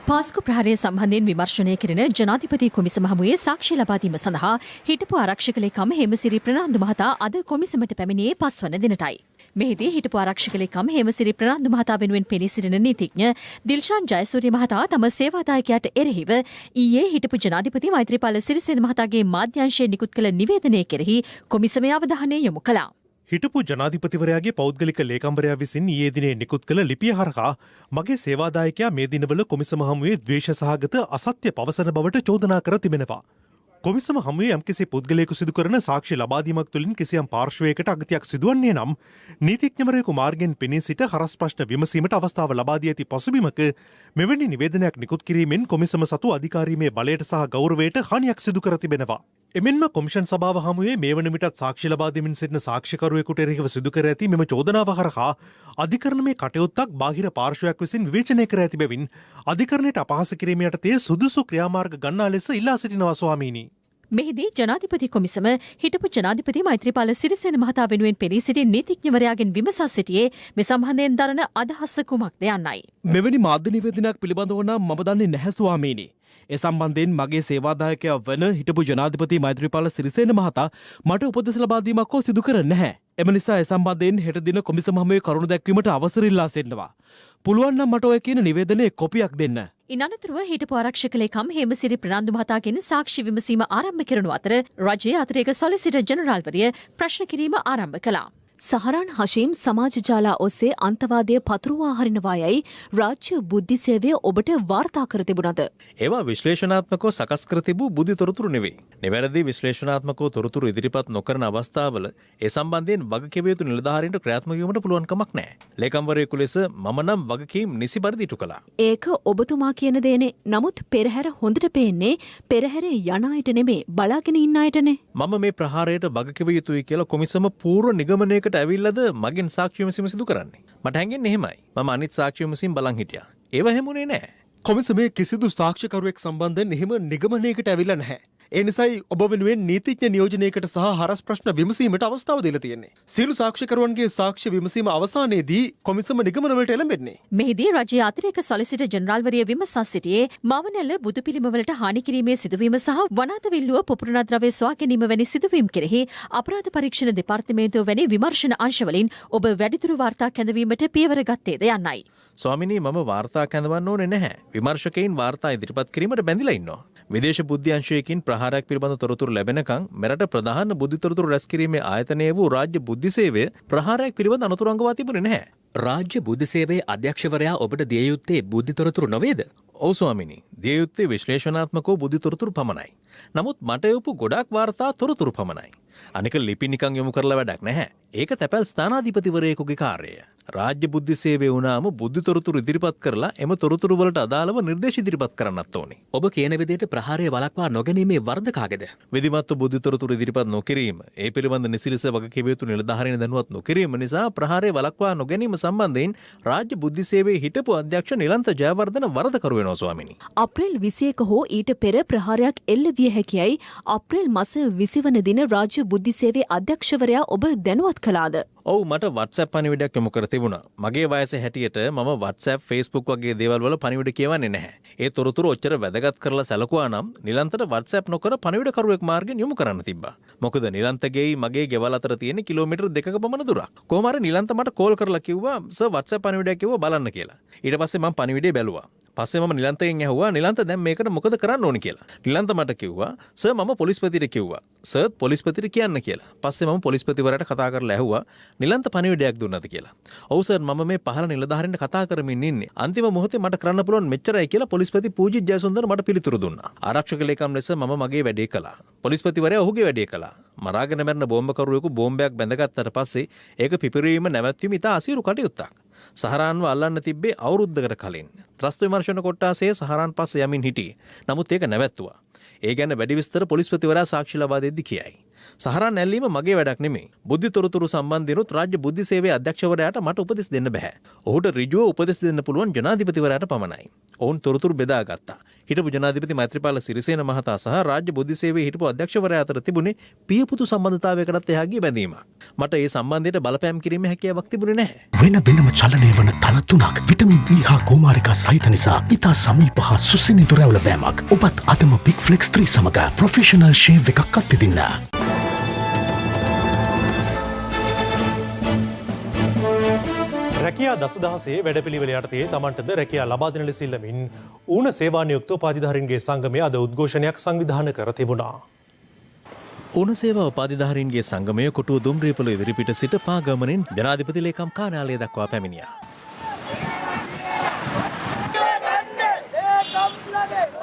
පාස්කු ප්‍රහාරය සම්බන්ධයෙන් විමර්ශනය කෙරෙන ජනාධිපති කොමිසම හමුවේ සාක්ෂි ලබා දීම සඳහා හිටපු ආරක්ෂක ලේකම් හේමසිරි ප්‍රනාන්දු මහතා අද කොමිසමට පැමිණියේ 5 වන දිනටයි. මෙහිදී හිටපු ආරක්ෂක ලේකම් හේමසිරි ප්‍රනාන්දු මහතා වෙනුවෙන් පෙනී සිටින නීතිඥ දිල්ෂාන් ජයසූරිය මහතා තම සේවාදායකයාට එරෙහිව ඊයේ හිටපු ජනාධිපති මෛත්‍රීපාල සිරිසේන මහතාගේ මාධ්‍යංශයෙන් නිකුත් කළ නිවේදනය කෙරෙහි කොමිසමේ අවධානය යොමු කළා.
හිටපු ජනාධිපතිවරයාගේ පෞද්ගලික ලේකම්වරයා විසින් ඊයේ දිනේ නිකුත් කළ ලිපිය හරහා මගේ සේවාදායකයා මේ දිනවල කොමිසම හමුවේ ද්වේෂ සහගත අසත්‍ය පවසන බවට චෝදනා කර තිබෙනවා. කොමිසම හමුවේ යම්කිසි පුද්ගලයෙකු සිදු කරන සාක්ෂි ලබා දීමක් තුළින් කිසියම් පාර්ශ්වයකට අගතියක් සිදුවන්නේ නම් නීතිඥවරයෙකු මාර්ගයෙන් පෙනී සිට හරස් ප්‍රශ්න විමසීමට අවස්ථාව ලබා දී ඇති පසුබිමක මෙවැනි නිවේදනයක් නිකුත් කිරීමෙන් කොමිසම සතු අධිකාරීමේ බලයට සහ ගෞරවයට හානියක් සිදු කර තිබෙනවා. එමෙන්ම කොමිෂන් සභාව හමුවේ මේ වන විටත් සාක්ෂි ලබා දෙමින් සිටින සාක්ෂිකරුවෙකුට එරෙහිව සිදු කර ඇති මෙම චෝදනාව හරහා අධිකරණමේ කටයුත්තක් බාහිර පාර්ශ්වයක් විසින් විවේචනය කර ඇති බැවින් අධිකරණයට අපහාස කිරීම යටතේ සුදුසු ක්‍රියාමාර්ග ගන්නා ලෙස ඉල්ලා සිටිනවා ස්වාමීනි.
මෙහිදී ජනාධිපති කොමිසම හිටපු ජනාධිපති මෛත්‍රීපාල සිරිසේන මහතා වෙනුවෙන් පෙනී සිටි නීතිඥවරයාගෙන් විමසා සිටියේ මේ සම්බන්ධයෙන් දරන අදහස කුමක්ද යන්නයි.
මෙවැනි මාධ්‍ය නිවේදනයක් පිළිබඳව නම් මම දන්නේ නැහැ ස්වාමීනි. ඒ සම්බන්ධයෙන් මගේ සේවාදායකයා වන හිටපු ජනාධිපති මෛත්‍රීපාල සිරිසේන මහතා මට උපදෙස් ලබා දීමක් හෝ සිදු කර නැහැ. එම නිසා ඒ සම්බන්ධයෙන් හෙට දින කොමිසම හමුවේ කරුණු දැක්වීමට අවසර ඉල්ලා සිටිනවා. පුළුවන් නම් මට ඔය කියන නිවේදනයේ කොපියක් දෙන්න.
ඉන් අනතුරුව හිටපු ආරක්ෂක ලේකම් හේමසිරි ප්‍රනාන්දු මහතාගෙන් සාක්ෂි විමසීම ආරම්භ කරනු අතර රජයේ අතිරේක සොලිසිටර් ජෙනරාල්වරිය ප්‍රශ්න කිරීම ආරම්භ කළා.
සහරාන් හෂීම් සමාජ ජාලා ඔස්සේ අන්තවාදය පතුරුවා හරිනවා යයි රාජ්‍ය බුද්ධි සේවය ඔබට වාර්තා කර තිබුණද?
ඒවා විශ්ලේෂණාත්මකව සකස් කර තිබූ බුද්ධි තොරතුරු නෙවෙයි. නිවැරදි විශ්ලේෂණාත්මකව තොරතුරු ඉදිරිපත් නොකරන අවස්ථාවල ඒ සම්බන්ධයෙන් වගකිව යුතු නිලධාරීන්ට ක්‍රියාත්මක වීමට පුළුවන් කමක් නැහැ. ලේකම්වරයෙකු ලෙස මම නම් වගකීම් නිසි පරිදි ඉටු කළා.
ඒක ඔබතුමා කියන දේනේ. නමුත් පෙරහැර හොඳට පේන්නේ පෙරහැරේ යන අයට නෙමේ බලාගෙන ඉන්න අයටනේ.
මම මේ ප්‍රහාරයට වගකිව යුතුයි කියලා කොමිසම පූර්ව නිගමනයකට ඇවිල්ලාද මගෙන් සාක්ෂි විමසීම සිදු කරන්නේ. මට හැංගෙන්නේ එහෙමයි. මම අනිත් සාක්ෂි විමසීම් බලන් හිටියා. ඒව හැමුනේ නැහැ.
කොමිසමේ කිසිදු සාක්ෂිකරුවෙක් සම්බන්ධයෙන් එහෙම නිගමනයකට ඇවිල්ලා නැහැ. ඒ නිසායි ඔබ වෙනුවෙන් නීතිඥ නියෝජනයකට සහ හරස් ප්‍රශ්න විමසීමට අවස්ථාව දීලා තියෙන්නේ. සියලු සාක්ෂිකරුවන්ගේ සාක්ෂි විමසීම අවසානයේදී කොමිසම නිගමනවලට එළඹෙන්නේ.
මෙහිදී රජයේ අතිරේක සොලිසිටර් ජෙනරාල්වරිය විමසා සිටියේ මාවනැල්ල බුදු පිළිමවලට හානි කිරීමේ සිදුවීම සහ වනාත විල්ලුව පුපුරනා ද්‍රව්‍ය සොයා ගැනීම වැනි සිදුවීම් කෙරෙහි අපරාධ පරීක්ෂණ දෙපාර්තමේන්තුව වැනි විමර්ශන අංශවලින් ඔබ වැඩිදුර වාර්තා කැඳවීමට පියවර ගත්තේද යන්නයි.
ස්වාමිනී මම වාර්තා කැඳවන්න ඕනේ නැහැ. විමර්ශකයින් වාර්තා ඉදිරිපත් කිරීමට බැඳිලා ඉන්නවා. විදේශ බුද්ධි අංශයකින් ප්‍රහාරයක් පිළිබඳ තොරතුරු ලැබෙනකන් මෙරට ප්‍රධාන බුද්ධි තොරතුරු රැස් කිරීමේ ආයතනය වූ රාජ්‍ය බුද්ධි සේවය ප්‍රහාරයක් පිළිබඳ අනතුරු අඟවා තිබුණේ නැහැ.
රාජ්‍ය බුද්ධි සේවයේ අධ්‍යක්ෂවරයා ඔබට දිය යුත්තේ බුද්ධි තොරතුරු නොවේද?
ඔව් ස්වාමිනී. දිය යුත්තේ විශ්ලේෂණාත්මකව බුද්ධි තොරතුරු පමණයි. නමුත් මට යොපු ගොඩාක් වාර්තා තොරතුරු පමණයි. අනික ලිපි නිකන් යොමු කරලා වැඩක් නැහැ. ඒක තැපැල් ස්ථානාධිපතිවරයෙකුගේ කාර්යය. රාජ්‍ය බුද්ධි සේවය වුණාම බුද්ධි තොරතුරු ඉදිරිපත් කරලා එම තොරතුරු වලට අදාළව නිර්දේශ ඉදිරිපත් කරන්නත් ඕනේ.
ඔබ කියන විදිහට ප්‍රහාරය වළක්වා නොගැනීමේ වරද කාගේද?
විධිමත්ව බුද්ධි තොරතුරු ඉදිරිපත් නොකිරීම, ඒ පිළිබඳ නිසිලස වගකීම යුතු නිලධාරීන් දැනුවත් නොකිරීම නිසා ප්‍රහාරය වළක්වා නොගැනීම සම්බන්ධයෙන් රාජ්‍ය බුද්ධි සේවයේ හිටපු අධ්‍යක්ෂ නිලන්ත ජයවර්ධන වරදකරු වෙනවා ස්වාමිනී.
අප්‍රේල් 21 හෝ ඊට පෙර ප්‍රහාරයක් එල්ල විය හැකියයි අප්‍රේල් මාස 20 වන දින රාජ්‍ය බුද්ධි සේවයේ අධ්‍යක්ෂවරයා ඔබ දැනුවත් කළාද?
ඔව් මට WhatsApp පණිවිඩයක් යොමු කර තිබුණා. මගේ වයස හැටියට මම WhatsApp, Facebook වගේ දේවල් වල පණිවිඩ කියවන්නේ නැහැ. ඒ තොරතුරු ඔච්චර වැදගත් කරලා සැලකුවා නම් නිලන්තට WhatsApp නොකර පණිවිඩකරුවෙක් මාර්ගෙන් යොමු කරන්න තිබ්බා. මොකද නිලන්තගේයි මගේ ගෙවල් අතර තියෙන කිලෝමීටර් 2ක පමණ දුරක්. කොහොම හරි නිලන්ත මට කෝල් කරලා කිව්වා සර් WhatsApp පණිවිඩයක් කිව්වා බලන්න කියලා. ඊට පස්සේ මම පණිවිඩය බැලුවා. පස්සේ මම නිලන්තගෙන් ඇහුවා නිලන්ත දැන් මේකට මොකද කරන්න ඕනි කියලා. නිලන්ත මට කිව්වා සර් මම පොලිස්පතිට කිව්වා. සර් පොලිස්පතිට කියන්න කියලා. පස්සේ මම පොලිස්පතිවරයාට කතා කරලා ඇහුවා නිලන්ත පණිවිඩයක් දුන්නද කියලා. ඔව් සර් මම මේ පහළ නිලධාරීන්ට කතා කරමින් ඉන්නේ. අන්තිම මොහොතේ මට කරන්න පුළුවන් මෙච්චරයි කියලා පොලිස්පති පූජිත් ජයසුන්දර මට පිළිතුරු දුන්නා. ආරක්ෂක ලේකම් ලෙස මම මගේ වැඩේ කළා. පොලිස්පතිවරයා ඔහුගේ වැඩේ කළා. මරාගෙන මැරෙන බෝම්බකරුවෙකු බෝම්බයක් බැඳගත්තට පස්සේ ඒක පිපිරීම නැවැත්වීම ඉතා අසීරු කටයුත්තක්. සහරාන්ව අල්ලන්න තිබ්බේ අවුරුද්දකට කලින්. ත්‍රස්ත විමර්ශන කොට්ටාසයේ සහරාන් පස්සේ යමින් හිටියේ. නමුත් ඒක නැවැත්තුවා. ඒ ගැන වැඩි විස්තර පොලිස්පතිවරයා සාක්ෂි ලබා දෙද්දී කියයි. සහරාන් ඇල්ලීම මගේ වැඩක් නෙමෙයි. බුද්ධි තොරතුරු සම්බන්ධිනුත් රාජ්‍ය බුද්ධි සේවයේ අධ්‍යක්ෂවරයාට මට උපදෙස් දෙන්න බෑ. ඔහුට ඍජුව උපදෙස් දෙන්න පුළුවන් ජනාධිපතිවරයාට පමණයි. ඔවුන් තොරතුරු බෙදාගත්තා. හිටපු ජනාධිපති මෛත්‍රීපාල සිරිසේන මහතා සහ රාජ්‍ය බුද්ධි සේවයේ හිටපු අධ්‍යක්ෂවරයා අතර තිබුණේ පියපුතු සම්බන්ධතාවයකටත් එහා ගිය බැඳීමක්. මට ඒ සම්බන්ධයට බලපෑම් කිරීමේ හැකියාවක් තිබුණේ නැහැ.
වෙන වෙනම චලනය වන තල තුනක් විටමින් E හා කුමාරිකා සහිත නිසා ඉතා සමීප හා සුසිනිඳු රැවුල බෑමක්. ඔබත් අදම බිග් ෆ්ලෙක්ස් 3 සමග ප්‍රොෆෙෂනල් ෂේව් එකක් අත්විඳින්න.
රැකියා දසදහසේ වැඩපිළිවෙල යටතේ තමන්ටද රැකියා ලබා දෙන ලෙස ඉල්ලමින් ඌන සේවානියුක්ත උපාධිධාරීන්ගේ සංගමය අද උද්ඝෝෂණයක් සංවිධානය කර තිබුණා.
ඌන සේවා උපාධිධාරීන්ගේ සංගමය කොටුව දුම්රියපොළ ඉදිරිපිට සිට පාගමනින් ජනාධිපති ලේකම් කාර්යාලය දක්වා පැමිණියා.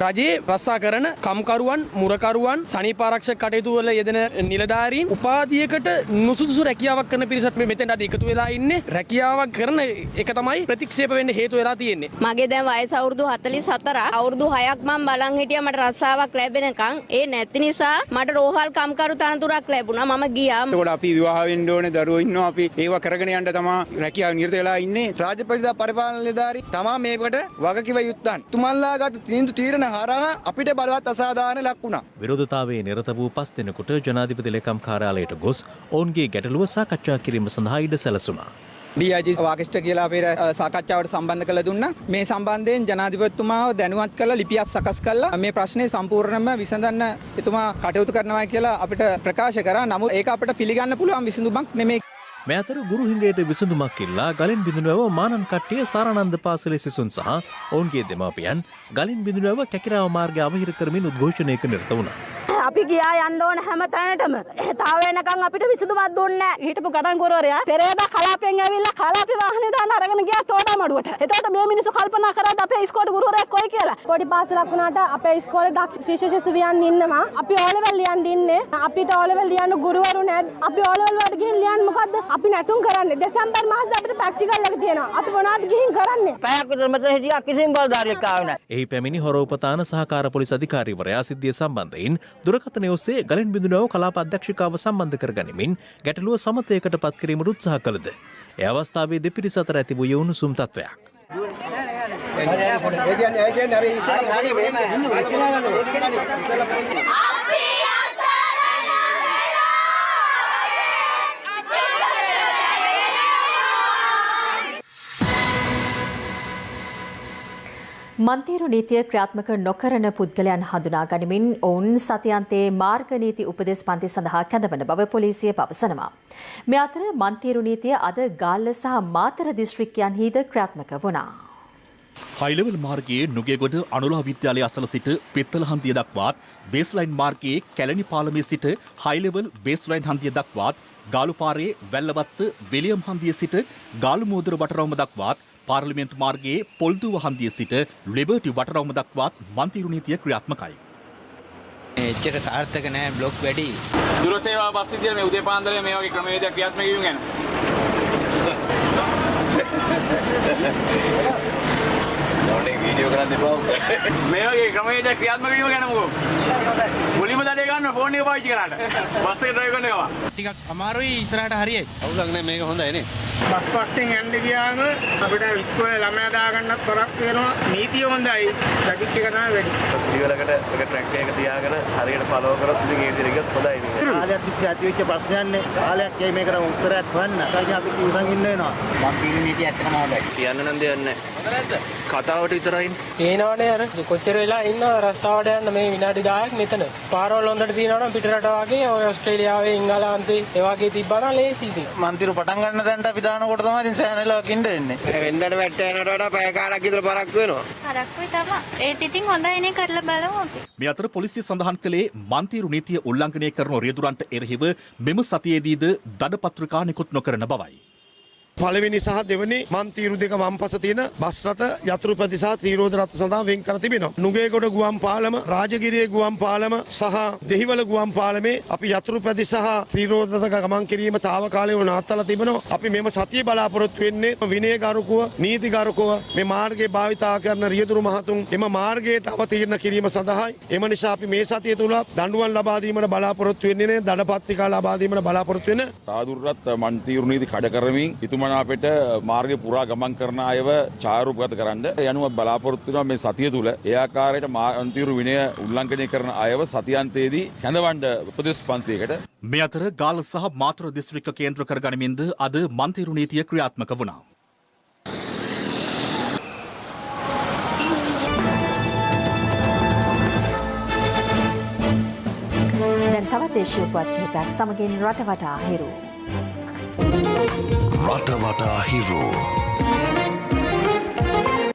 රජයේ රස්සා කරන කම්කරුවන් මුරකරුවන් සනීපාරක්ෂක කටයුතු වල යෙදෙන නිලධාරීන් උපාධියකට නුසුදුසු රැකියාවක් කරන පිරිසක් මෙතෙන්ට අද එකතු වෙලා ඉන්නේ. රැකියාවක් කරන එක තමයි ප්‍රතික්ෂේප වෙන්න හේතු වෙලා තියෙන්නේ.
මගේ දැන් වයස අවුරුදු 44ක්. අවුරුදු 6ක් මම බලන් හිටියා මට රස්සාවක් ලැබෙනකන්. ඒ නැති නිසා මට රෝහල් කම්කරු තනතුරක් ලැබුණා. මම ගියා.
ඒකට අපි විවාහ වෙන්න ඕනේ, දරුවෝ ඉන්නවා. අපි ඒව කරගෙන යන්න තමයි රැකියාව නිරත වෙලා ඉන්නේ. රාජ්‍ය පරිපාලන නිලධාරී තමයි මේකට වගකිව යුත්තන්. තුමන්ලා ගත තීරණ හරහා අපිට බලවත් අසාධාරණ ලක් වුණා.
විරෝධතාවයේ නිරත වූ 5 දෙනෙකුට ජනාධිපති ලේකම් කාර්යාලයට ගොස් ඔවුන්ගේ ගැටලුව සාකච්ඡා කිරීම සඳහා ඉඩ සැලසුණා.
DIG වාකිෂ්ඨ කියලා අපේ සාකච්ඡාවට සම්බන්ධ කළ දුන්නා. මේ සම්බන්ධයෙන් ජනාධිපතිතුමාව දැනුවත් කරලා ලිපියක් සකස් කළා. මේ ප්‍රශ්නේ සම්පූර්ණයෙන්ම විසඳන්න එතුමා කටයුතු කරනවා කියලා අපිට ප්‍රකාශ කරා. නමුත් ඒක අපිට පිළිගන්න පුළුවන් විසඳුමක් නෙමෙයි.
මේ අතර ගුරු හිඟයට විසඳුමක් ඉල්ලා ගලින් බිඳුනව මානන් කට්ටිය සාරානන්ද පාසලේ සිසුන් සහ ඔවුන්ගේ දෙමාපියන් ගලින් බිඳුනව කැකිරාව මාර්ගය අවහිර කරමින් උද්ඝෝෂණයක නිරත වුණා.
අපි ගියා යන්න ඕන හැම තැනටම. තාම වෙනකන් අපිට විසඳුමක් දුන්නේ නැහැ. හිටපු ගණන්ගොරවරයා පෙරේදා කලාපයෙන් ඇවිල්ලා කලාපේ වාහනේ දාන අරගෙන ගියා තෝඩා මඩුවට. එතකොට මේ මිනිස්සු කල්පනා කරාද අපේ ඉස්කෝලේ ගුරුවරයෙක් කොයි කියලා. පොඩි පාසලක් වුණාට අපේ ඉස්කෝලේ දක්ෂ ශිෂ්‍ය ශිෂ්‍යයන් ඉන්නවා. අපි O level ලියන්න ඉන්නේ. අපිට O level ලියන්න ගුරුවරු නැද්ද? අපි O level වලට ගිහින් ලියන්න මොකද්ද? අපි නැටුම් කරන්නේ. දෙසැම්බර් මාසෙ අපිට ප්‍රැක්ටිකල් එක තියෙනවා. අපි මොනවද ගිහින් කරන්නේ? පැයක් විතර මෙතන හිටියා කිසිම බලධාරියෙක් ආවේ නැහැ.
එහි පැමිණි හොරෝපතාන සහකාර පොලිස් අධිකාරීවරයා සිද්ධිය සම්බන්ධයෙන් දුරකථනය ඔස්සේ ගලින් බිඳුනව කලාප අධ්‍යක්ෂිකාව සම්බන්ධ කරගනිමින් ගැටලුව සමතයකට පත් කිරීමට උත්සාහ කළද ඒ අවස්ථාවේ දෙපිරිස අතර ඇති වූ උණුසුම් තත්වයක්.
මන්තීරු නීතිය ක්‍රියාත්මක නොකරන පුද්ගලයන් හඳුනා ගනිමින් ඔවුන් සතියන්තයේ මාර්ග නීති උපදෙස් පන්ති සඳහා කැඳවන බව පොලිසිය පවසනවා. මේ අතර මන්තීරු නීතිය අද ගාල්ල සහ මාතර දිස්ත්‍රික්කයන්හිද ක්‍රියාත්මක වුණා.
හයිලෙවල් මාර්ගයේ නුගේගොඩ අනුලා විද්‍යාලය අසල සිට පෙත්තල හන්දිය දක්වාත් බේස්ලයින් මාර්ගයේ කැලණි පාලමේ සිට හයිලෙවල් බේස්ලයින් හන්දිය දක්වාත් ගාලුපාරේ වැල්ලවත්ත විලියම් හන්දිය සිට ගාලු මෝදර වටරවුම දක්වාත් පාර්ලිමේන්තු මාර්ගයේ පොල්දුව හන්දිය සිට ලිබර්ටි වටරවුම දක්වාත් මන්තීරු නීතිය ක්‍රියාත්මකයි.
එච්චර සාර්ථක නැහැ බ්ලොක් වැඩි.
දුර සේවා බස් විදියට මේ උදේ පාන්දරේ මේ වගේ ක්‍රමවේදයක් ක්‍රියාත්මක වීම ගැන.
නෝනේ වීඩියෝ කරන්න එපා.
මේ වගේ ක්‍රමවේදයක් ක්‍රියාත්මක වීම ගැන මොකෝ? මුලින්ම දඩේ ගන්න ෆෝන් එක පාවිච්චි කරාට. බස් එක ඩ්‍රයිව් කරනවා.
ටිකක් අමාරුයි ඉස්සරහට හරියයි. අවුලක් නැහැ මේක හොඳයි නේ.
බස් පස්සෙන් යන්න ගියාම අපිට ඉස්කෝලේ ළමයා දාගන්නත් තරක් වෙනවා. නීතිය හොඳයි. ට්‍රැෆික් එක තමයි වැඩි.
පිළිවෙලකට එක ට්‍රැක් එක තියාගෙන හරියට ෆලෝ කරොත් ඉතින් ඒ විදිහට ගියොත් හොඳයි නේ. කාලයක් තිස්සේ ඇතිවෙච්ච ප්‍රශ්නයන්නේ කාලයක් යයි මේකට උත්තරයක් හොයන්න. ඒකයි අපි ඉවසන් ඉන්න වෙනවා. මන්තීරු නීතිය ඇත්තටම හොඳයි. කියන්න නම් දෙයක් නැහැ. හොඳ නැද්ද? කතාවට විතරයි.
පේනවනේ අර කොච්චර වෙලා ඉන්න රස්තාවට යන්න මේ විනාඩි 10ක් මෙතන. පාරවල් හොඳට තියෙනවා නම් පිටරට වගේ ඔය ඕස්ට්‍රේලියාවේ ඉංගලන්තේ ඒ වගේ තිබ්බනම් ලේසියි.
මන්තිරු පටන් ගන්න තැනට අපි දානකොට තමයි ඉතින් සෑහෙනලාවක් ඉන්න වෙන්නේ.
වෙන්දට වැට්ට යනට වඩා පැය කාලක් විතර පරක් වෙනවා.
හරක්කුයි තමයි. ඒත් ඉතින් හොඳයිනේ කරලා බලමු අපි.
මේ අතර පොලිසිය සඳහන් කළේ මන්තීරු නීතිය උල්ලංඝනය කරන රියදුරන්ට එරෙහිව මෙම සතියේදීද දඩ පත්‍රිකා නිකුත් නොකරන බවයි.
පළවෙනි සහ දෙවෙනි මන්තිරු දෙක වම්පස තියෙන බස් රථ යතුරු පැති සහ ත්‍රිරෝද රථ සඳහා වෙන් කර තිබෙනවා. නුගේගොඩ ගුවන් පාලම, රාජගිරියේ ගුවන් පාලම සහ දෙහිවල ගුවන් පාලමේ අපි යතුරු පැති සහ ත්‍රිරෝද ගමන් කිරීම తాවකාලිකව නවත්තලා තිබෙනවා. අපි මෙම සතිය බලාපොරොත්තු වෙන්නේ විනයගරුකව, නීතිගරුකව මේ මාර්ගයේ භාවිතා කරන රියදුරු මහතුන් එම මාර්ගයට අවතීර්ණ කිරීම සඳහායි. එම නිසා අපි මේ සතිය තුල දඬුවම් ලබා දීමට බලාපොරොත්තු වෙන්නේ නැහැ. දඩපත්‍රිකා ලබා දීමට බලාපොරොත්තු වෙන.
තාදුරටත් මන්තිරු නීති කඩ කරමින් ඉතුමනාපෙට මාර්ගය පුරා ගමන් කරන අයව ඡායාරූපගත කරන්න යනුව බලාපොරොත්තු වෙනවා. මේ සතිය තුල ඒ ආකාරයට මන්තිරු විනය උල්ලංඝනය කරන අයව සතියන්තයේදී කැඳවන්න උපදෙස් පන්තියකට.
මේ අතර ගාල්ල සහ මාතර දිස්ත්‍රික්ක කේන්ද්‍ර කරගනිමින්ද අද මන්තිරු නීතිය ක්‍රියාත්මක වුණා.
දැන් තවත් දේශීය පුවත් කිහිපයක් සමගින් රටවටා හිරු.
රටවටා හිරු.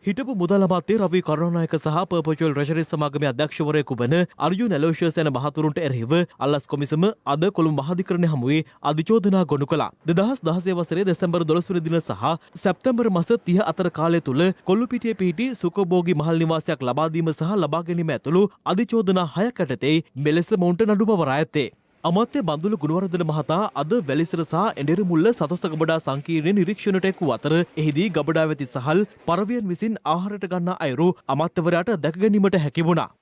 හිටපු මුදල් අමාත්‍ය රවී කරුණානායක සහ පර්පචුවල් රෙෂරිස් සමාගමේ අධ්‍යක්ෂවරයෙකු වන අර්ජුන් ඇලෝෂියස් යන මහතුරුන්ට එරෙහිව අල්ලස් කොමිසම අද කොළඹ මහාධිකරණය හමුවේ අධිචෝදනා ගොනු කළා. 2016 වසරේ දෙසැම්බර් 12 වෙනි දින සහ සැප්තැම්බර් මාස 30 අතර කාලය තුල කොල්ලුපිටියේ පිහිටි සුඛභෝගී මහල් නිවාසයක් ලබා දීම සහ ලබා ගැනීම ඇතුළු අධිචෝදනා 6ක් යටතේ මෙලෙස මොවුන්ට නඩු පවරා ඇත්තේ. අමාත්‍ය බන්දුල ගුණවර්ධන මහතා අද වැලිසර සහ එඬරමුල්ල සතොස්ස ගබඩා සංකීර්ණය නිරීක්ෂණයට එක්වූ අතර එහිදී ගබඩා වෙති සහල් පරවියන් විසින් ආහාරයට ගන්නා අයුරු අමාත්‍යවරයාට දැක ගැනීමට හැකි වුණා.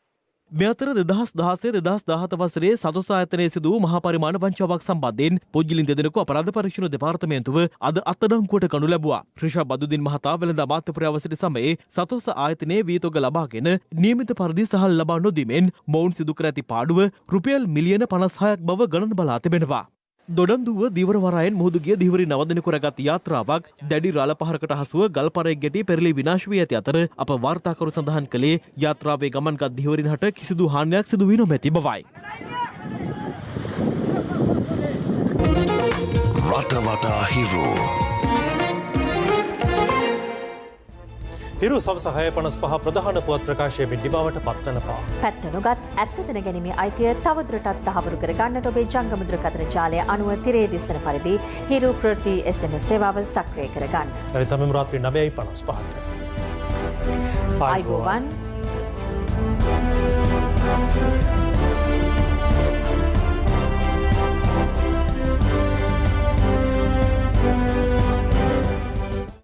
මේ අතර 2016-2017 වසරේ සතොස් ආයතනයේ සිදු වූ මහා පරිමාණ වංචාවක් සම්බන්ධයෙන් පුද්ගලින් දෙදෙනෙකු අපරාධ පරීක්ෂණ දෙපාර්තමේන්තුව අද අත්අඩංගුවට ගනු ලැබුවා. රිෂා බදුදින් මහතා වෙළඳ අමාත්‍යවරයා වසරේ සමයේ සතොස් ආයතනයේ වීතොග ලබාගෙන නියමිත පරිදි සහල් ලබා නොදීමෙන් මොවුන් සිදු කර ඇති පාඩුව රුපියල් මිලියන 56ක් බව ගණන් බලා තිබෙනවා. දොඩන්දුව දීවරවරායෙන් මුහුදුගිය දීවරි 9 දෙනෙකු රැගත් යාත්‍රාවක් දැඩි රළ පහරකට හසුව ගල්පරෙක් ගැටි පෙරළි විනාශ වී ඇති අතර අප වාර්තාකරු සඳහන් කළේ යාත්‍රාවේ ගමන්ගත් දීවරින් හට කිසිදු හානියක් සිදු වී නොමැති බවයි.
රටවටා හිරු.
හිරු සවස 6:55 ප්‍රධාන පුවත් ප්‍රකාශයෙන් නිමාවට පත්වනවා.
පැත්ත නොගත් ඇත්ත දැන ගැනීමේ අයිතිය තවදුරටත් තහවුරු කර ගන්නට ඔබේ ජංගම දුරකථන ජාලය අනුව තිරේ දිස්සන පරිදි හිරු ප්‍රති SMS සේවාව සක්‍රිය කර ගන්න.
හරි තමයි රාත්‍රී 9:55ට.
ආයුබෝවන්